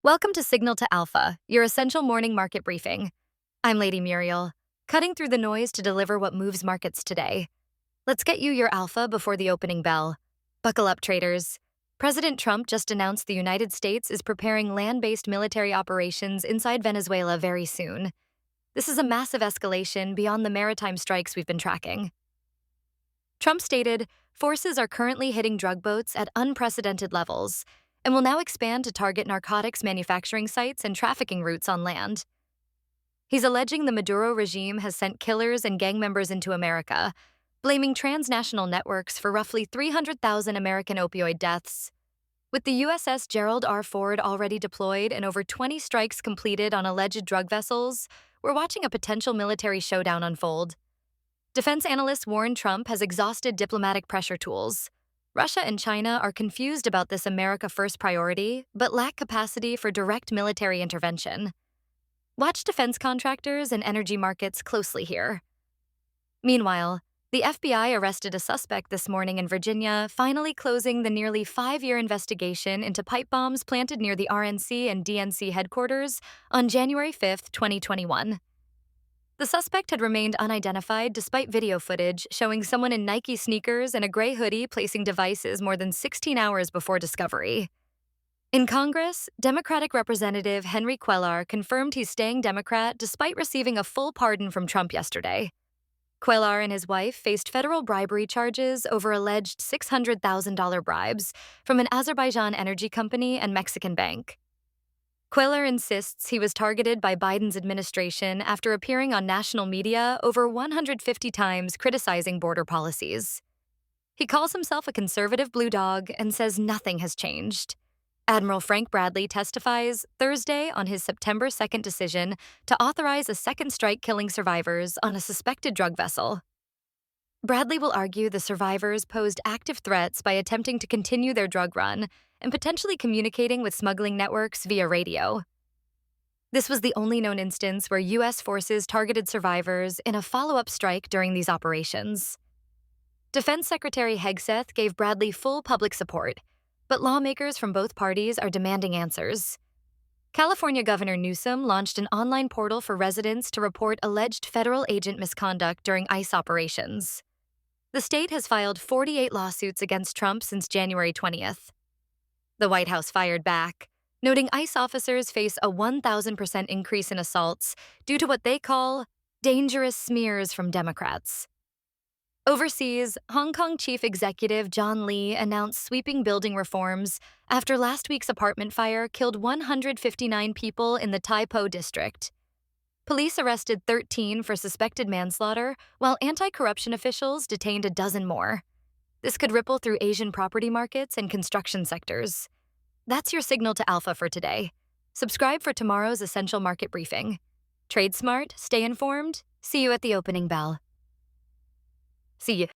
Welcome to Signal to Alpha, your essential morning market briefing. I'm Lady Muriel, cutting through the noise to deliver what moves markets today. Let's get you your alpha before the opening bell. Buckle up, traders. President Trump just announced the United States is preparing land-based military operations inside Venezuela very soon. This is a massive escalation beyond the maritime strikes we've been tracking. Trump stated, forces are currently hitting drug boats at unprecedented levels and will now expand to target narcotics manufacturing sites and trafficking routes on land. He's alleging the Maduro regime has sent killers and gang members into America, blaming transnational networks for roughly 300,000 American opioid deaths. With the USS Gerald R. Ford already deployed and over 20 strikes completed on alleged drug vessels, we're watching a potential military showdown unfold. Defense analysts warn Trump has exhausted diplomatic pressure tools. Russia and China are confused about this America First priority, but lack capacity for direct military intervention. Watch defense contractors and energy markets closely here. Meanwhile, the FBI arrested a suspect this morning in Virginia, finally closing the nearly 5-year investigation into pipe bombs planted near the RNC and DNC headquarters on January 5, 2021. The suspect had remained unidentified despite video footage showing someone in Nike sneakers and a gray hoodie placing devices more than 16 hours before discovery. In Congress, Democratic Representative Henry Cuellar confirmed he's staying Democrat despite receiving a full pardon from Trump yesterday. Cuellar and his wife faced federal bribery charges over alleged $600,000 bribes from an Azerbaijan energy company and Mexican bank. Cuellar insists he was targeted by Biden's administration after appearing on national media over 150 times criticizing border policies. He calls himself a conservative blue dog and says nothing has changed. Admiral Bradley testifies Thursday on his September 2nd decision to authorize a second strike killing survivors on a suspected drug vessel. Bradley will argue the survivors posed active threats by attempting to continue their drug run and potentially communicating with smuggling networks via radio. This was the only known instance where U.S. forces targeted survivors in a follow-up strike during these operations. Defense Secretary Hegseth gave Bradley full public support, but lawmakers from both parties are demanding answers. California Governor Newsom launched an online portal for residents to report alleged federal agent misconduct during ICE operations. The state has filed 48 lawsuits against Trump since January 20th. The White House fired back, noting ICE officers face a 1,000% increase in assaults due to what they call dangerous smears from Democrats. Overseas, Hong Kong Chief Executive John Lee announced sweeping building reforms after last week's apartment fire killed 159 people in the Tai Po district. Police arrested 13 for suspected manslaughter, while anti-corruption officials detained a dozen more. This could ripple through Asian property markets and construction sectors. That's your signal to alpha for today. Subscribe for tomorrow's essential market briefing. Trade smart, stay informed. See you at the opening bell. See you.